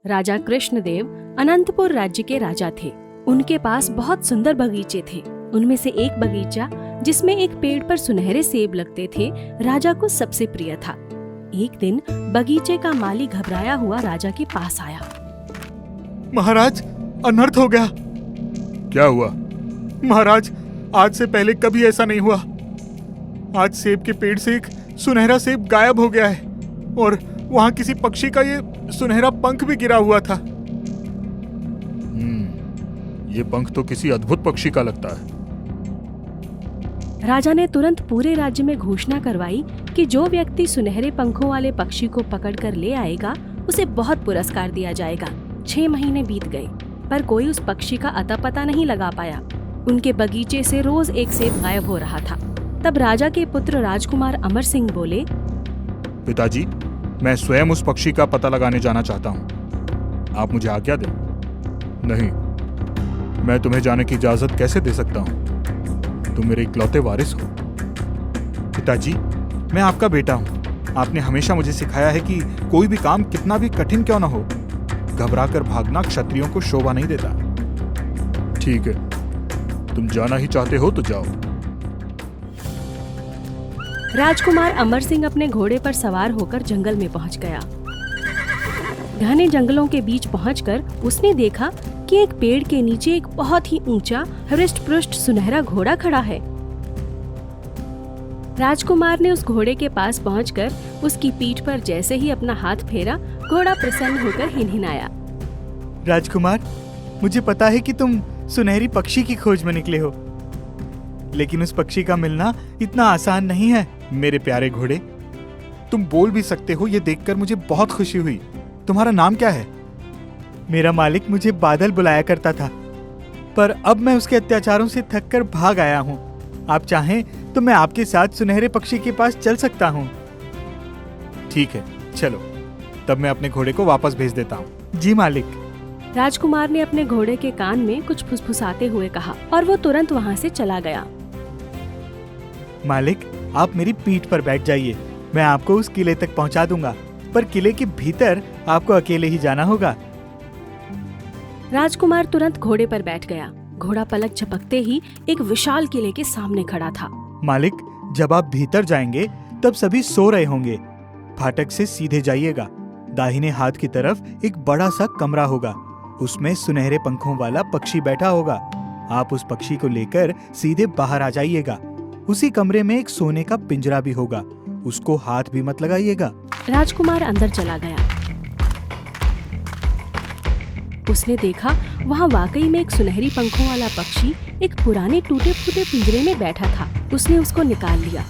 राजा कृष्णदेव अनंतपुर राज्य के राजा थे। उनके पास बहुत सुंदर बगीचे थे। उनमें से एक बगीचा जिसमें एक पेड़ पर सुनहरे सेब लगते थे, राजा को सबसे प्रिय था। एक दिन बगीचे का माली घबराया हुआ राजा के पास आया। महाराज, अनर्थ हो गया। क्या हुआ? महाराज, आज से पहले कभी ऐसा नहीं हुआ। आज सेब के पेड़ से एक सुनहरा सेब गायब हो गया है और वहां किसी पक्षी का ये सुनहरा पंख भी गिरा हुआ था। ये पंख तो किसी अद्भुत पक्षी का लगता है। राजा ने तुरंत पूरे राज्य में घोषणा करवाई कि जो व्यक्ति सुनहरे पंखों वाले पक्षी को पकड़कर ले आएगा उसे बहुत पुरस्कार दिया जाएगा। 6 महीने बीत गए पर कोई उस पक्षी का अता पता नहीं लगा पाया। उनके बगीचे से रोज एक सेब गायब हो रहा था। तब राजा के पुत्र राजकुमार अमर सिंह बोले, पिताजी, मैं स्वयं उस पक्षी का पता लगाने जाना चाहता हूँ। आप मुझे आज्ञा दें। नहीं, मैं तुम्हें जाने की इजाजत कैसे दे सकता हूँ? तुम मेरे इकलौते वारिस हो। पिताजी, मैं आपका बेटा हूँ। आपने हमेशा मुझे सिखाया है कि कोई भी काम कितना भी कठिन क्यों न हो, घबराकर भागना क्षत्रियों को शोभा नहीं देता। ठीक है, तुम जाना ही चाहते हो तो जाओ। राजकुमार अमर सिंह अपने घोड़े पर सवार होकर जंगल में पहुंच गया। घने जंगलों के बीच पहुंचकर उसने देखा कि एक पेड़ के नीचे एक बहुत ही ऊंचा हृष्ट-पुष्ट सुनहरा घोड़ा खड़ा है। राजकुमार ने उस घोड़े के पास पहुंचकर उसकी पीठ पर जैसे ही अपना हाथ फेरा, घोड़ा प्रसन्न होकर हिनहिनाया। राजकुमार, मुझे पता है कि तुम सुनहरी पक्षी की खोज में निकले हो, लेकिन उस पक्षी का मिलना इतना आसान नहीं है। मेरे प्यारे घोड़े, तुम बोल भी सकते हो, ये देखकर मुझे बहुत खुशी हुई। तुम्हारा नाम क्या है? मेरा मालिक मुझे बादल बुलाया करता था, पर अब मैं उसके अत्याचारों से थककर भाग आया हूँ। आप चाहें तो मैं आपके साथ सुनहरे पक्षी के पास चल सकता हूँ। ठीक है, चलो। तब मैं अपने घोड़े को वापस भेज देता हूँ। जी मालिक। राजकुमार ने अपने घोड़े के कान में कुछ फुसफुसाते हुए कहा और वो तुरंत वहाँ से चला गया। मालिक, आप मेरी पीठ पर बैठ जाइए, मैं आपको उस किले तक पहुँचा दूंगा, पर किले के भीतर आपको अकेले ही जाना होगा। राजकुमार तुरंत घोड़े पर बैठ गया। घोड़ा पलक झपकते ही एक विशाल किले के सामने खड़ा था। मालिक, जब आप भीतर जाएंगे तब सभी सो रहे होंगे। फाटक से सीधे जाइएगा। दाहिने हाथ की तरफ एक बड़ा सा कमरा होगा, उसमें सुनहरे पंखों वाला पक्षी बैठा होगा। आप उस पक्षी को लेकर सीधे बाहर आ जाइएगा। उसी कमरे में एक सोने का पिंजरा भी होगा, उसको हाथ भी मत लगाइएगा। राजकुमार अंदर चला गया। उसने देखा वहाँ वाकई में एक सुनहरी पंखों वाला पक्षी एक पुराने टूटे फूटे पिंजरे में बैठा था। उसने उसको निकाल लिया,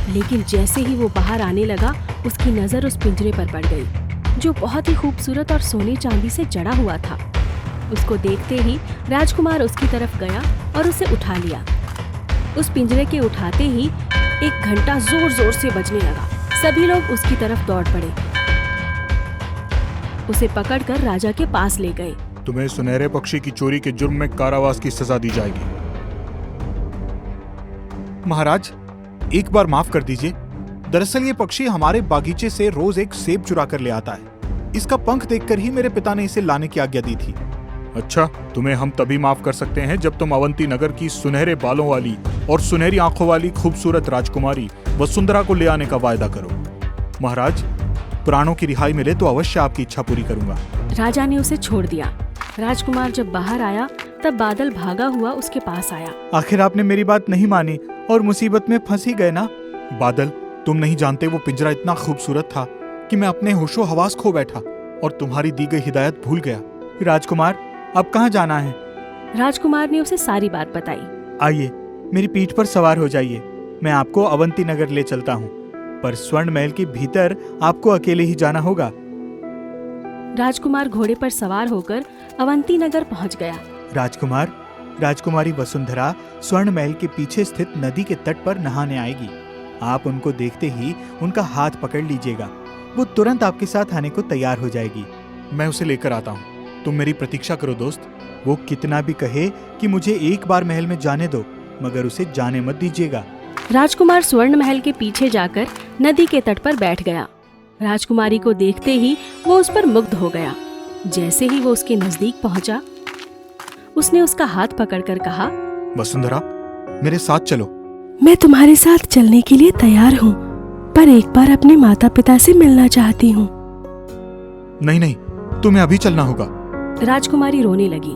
लेकिन जैसे ही वो बाहर आने लगा उसकी नजर उस पिंजरे पर पड़ गई, जो बहुत ही खूबसूरत और सोने चांदी से जड़ा हुआ था। उसको देखते ही राजकुमार उसकी तरफ गया और उसे उठा लिया। उस पिंजरे के उठाते ही एक घंटा जोर जोर से बजने लगा। सभी लोग उसकी तरफ दौड़ पड़े। उसे पकड़कर राजा के पास ले गए। तुम्हें सुनहरे पक्षी की चोरी के जुर्म में कारावास की सजा दी जाएगी। महाराज, एक बार माफ कर दीजिए। दरअसल ये पक्षी हमारे बागीचे से रोज एक सेब चुरा कर ले आता है। इसका पंख देखकर ही मेरे पिता ने इसे लाने की आज्ञा दी थी। अच्छा, तुम्हें हम तभी माफ कर सकते हैं जब तुम अवंती नगर की सुनहरे बालों वाली और सुनहरी आंखों वाली खूबसूरत राजकुमारी वसुंधरा को ले आने का वायदा करो। महाराज, प्राणों की रिहाई मिले तो अवश्य आपकी इच्छा पूरी करूंगा। राजा ने उसे छोड़ दिया। राजकुमार जब बाहर आया तब बादल भागा हुआ उसके पास आया। आखिर आपने मेरी बात नहीं मानी और मुसीबत में फंस ही गए ना। बादल, तुम नहीं जानते वो पिंजरा इतना खूबसूरत था कि मैं अपने होशो हवास खो बैठा और तुम्हारी दी गई हिदायत भूल गया। राजकुमार, अब कहाँ जाना है? राजकुमार ने उसे सारी बात बताई। आइए, मेरी पीठ पर सवार हो जाइए, मैं आपको अवंती नगर ले चलता हूँ, पर स्वर्ण महल के भीतर आपको अकेले ही जाना होगा। राजकुमार घोड़े पर सवार होकर अवंती नगर पहुँच गया। राजकुमार, राजकुमारी वसुंधरा स्वर्ण महल के पीछे स्थित नदी के तट पर नहाने आएगी। आप उनको देखते ही उनका हाथ पकड़ लीजिएगा, वो तुरंत आपके साथ आने को तैयार हो जाएगी। मैं उसे लेकर आता हूँ, तुम मेरी प्रतीक्षा करो दोस्त। वो कितना भी कहे कि मुझे एक बार महल में जाने दो, मगर उसे जाने मत दीजिएगा। राजकुमार स्वर्ण महल के पीछे जाकर नदी के तट पर बैठ गया। राजकुमारी को देखते ही वो उस पर मुग्ध हो गया। जैसे ही वो उसके नजदीक पहुंचा, उसने उसका हाथ पकड़कर कहा, वसुंधरा, मेरे साथ चलो। मैं तुम्हारे साथ चलने के लिए तैयार हूँ, पर एक बार अपने माता पिता से मिलना चाहती हूँ। नहीं नहीं, तुम्हें अभी चलना होगा। राजकुमारी रोने लगी।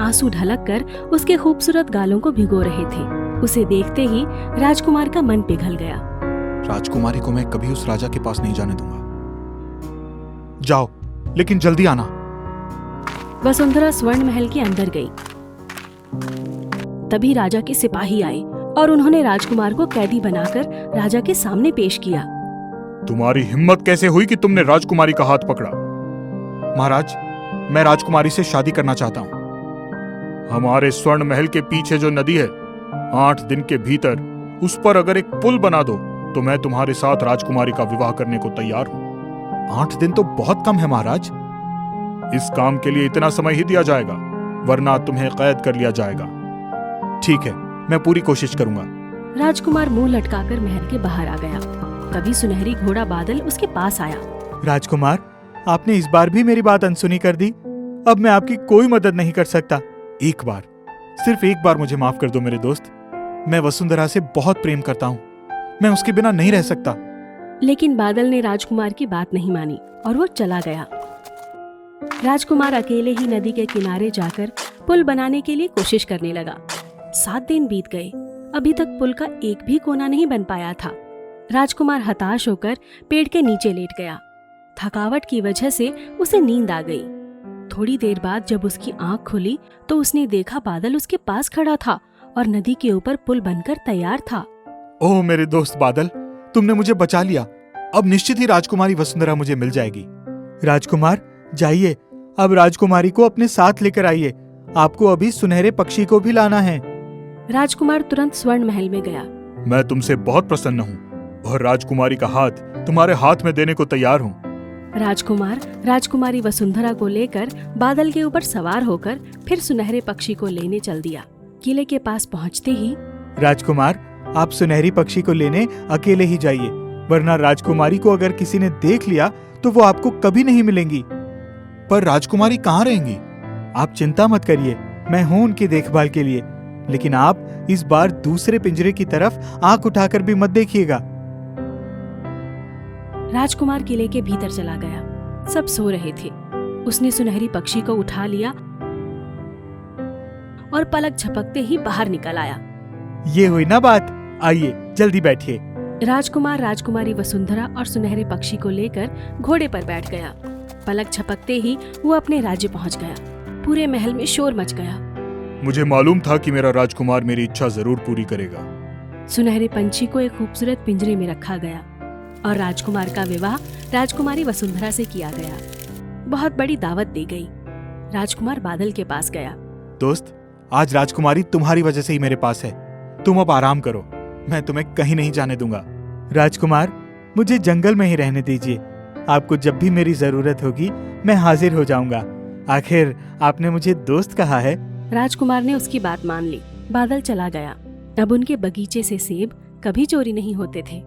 आंसू ढलक कर उसके खूबसूरत गालों को भिगो रहे थे। उसे देखते ही राजकुमार का मन पिघल गया। राजकुमारी को मैं कभी उस राजा के पास नहीं जाने दूंगा। जाओ, लेकिन जल्दी आना। वसुंधरा स्वर्ण महल के अंदर गई। तभी राजा के सिपाही आए और उन्होंने राजकुमार को कैदी बनाकर राजा के सामने पेश किया। तुम्हारी हिम्मत कैसे हुई कि तुमने राजकुमारी का हाथ पकड़ा? महाराज, मैं राजकुमारी से शादी करना चाहता हूं। हमारे स्वर्ण महल के पीछे जो नदी है, 8 दिन के भीतर उस पर अगर एक पुल बना दो तो मैं तुम्हारे साथ राजकुमारी का विवाह करने को तैयार हूं। 8 दिन तो बहुत कम है महाराज। इस काम के लिए इतना समय ही दिया जाएगा, वरना तुम्हें कैद कर लिया जाएगा। ठीक है, मैं पूरी कोशिश करूंगा। राजकुमार मुंह लटकाकर महल के बाहर आ गया। तभी सुनहरी घोड़ा बादल उसके पास आया। राजकुमार, आपने इस बार भी मेरी बात अनसुनी कर दी। अब मैं आपकी कोई मदद नहीं कर सकता। एक बार, सिर्फ एक बार मुझे माफ कर दो मेरे दोस्त। मैं वसुंधरा से बहुत प्रेम करता हूँ। मैं उसके बिना नहीं रह सकता। लेकिन बादल ने राजकुमार की बात नहीं मानी और वो चला गया। राजकुमार अकेले ही नदी के किनारे जाकर पुल बनाने के लिए कोशिश करने लगा। 7 दिन बीत गए। अभी तक पुल का एक भी कोना नहीं बन पाया था। राजकुमार हताश होकर पेड़ के नीचे लेट गया। थकावट की वजह से उसे नींद आ गई। थोड़ी देर बाद जब उसकी आंख खुली तो उसने देखा बादल उसके पास खड़ा था और नदी के ऊपर पुल बनकर तैयार था। ओह मेरे दोस्त बादल, तुमने मुझे बचा लिया। अब निश्चित ही राजकुमारी वसुंधरा मुझे मिल जाएगी। राजकुमार, जाइए, अब राजकुमारी को अपने साथ लेकर आइए। आपको अभी सुनहरे पक्षी को भी लाना है। राजकुमार तुरंत स्वर्ण महल में गया। मैं तुमसे बहुत प्रसन्न हूँ और राजकुमारी का हाथ तुम्हारे हाथ में देने को तैयार हूँ। राजकुमार राजकुमारी वसुंधरा को लेकर बादल के ऊपर सवार होकर फिर सुनहरे पक्षी को लेने चल दिया। किले के पास पहुंचते ही, राजकुमार, आप सुनहरी पक्षी को लेने अकेले ही जाइए, वरना राजकुमारी को अगर किसी ने देख लिया तो वो आपको कभी नहीं मिलेंगी। पर राजकुमारी कहाँ रहेंगी? आप चिंता मत करिए, मैं हूँ उनकी देखभाल के लिए। लेकिन आप इस बार दूसरे पिंजरे की तरफ आंख उठाकर भी मत देखिएगा। राजकुमार किले के भीतर चला गया। सब सो रहे थे। उसने सुनहरी पक्षी को उठा लिया और पलक झपकते ही बाहर निकल आया। ये हुई ना बात। आइए, जल्दी बैठिए। राजकुमार राजकुमारी वसुंधरा और सुनहरे पक्षी को लेकर घोड़े पर बैठ गया। पलक झपकते ही वो अपने राज्य पहुंच गया। पूरे महल में शोर मच गया। मुझे मालूम था कि मेरा राजकुमार मेरी इच्छा जरूर पूरी करेगा। सुनहरे पंछी को एक खूबसूरत पिंजरे में रखा गया और राजकुमार का विवाह राजकुमारी वसुंधरा से किया गया। बहुत बड़ी दावत दी गई। राजकुमार बादल के पास गया। दोस्त, आज राजकुमारी तुम्हारी वजह से ही मेरे पास है। तुम अब आराम करो, मैं तुम्हें कहीं नहीं जाने दूंगा। राजकुमार, मुझे जंगल में ही रहने दीजिए। आपको जब भी मेरी जरूरत होगी मैं हाजिर हो जाऊंगा। आखिर आपने मुझे दोस्त कहा है। राजकुमार ने उसकी बात मान ली। बादल चला गया। अब उनके बगीचे से सेब कभी चोरी नहीं होते थे।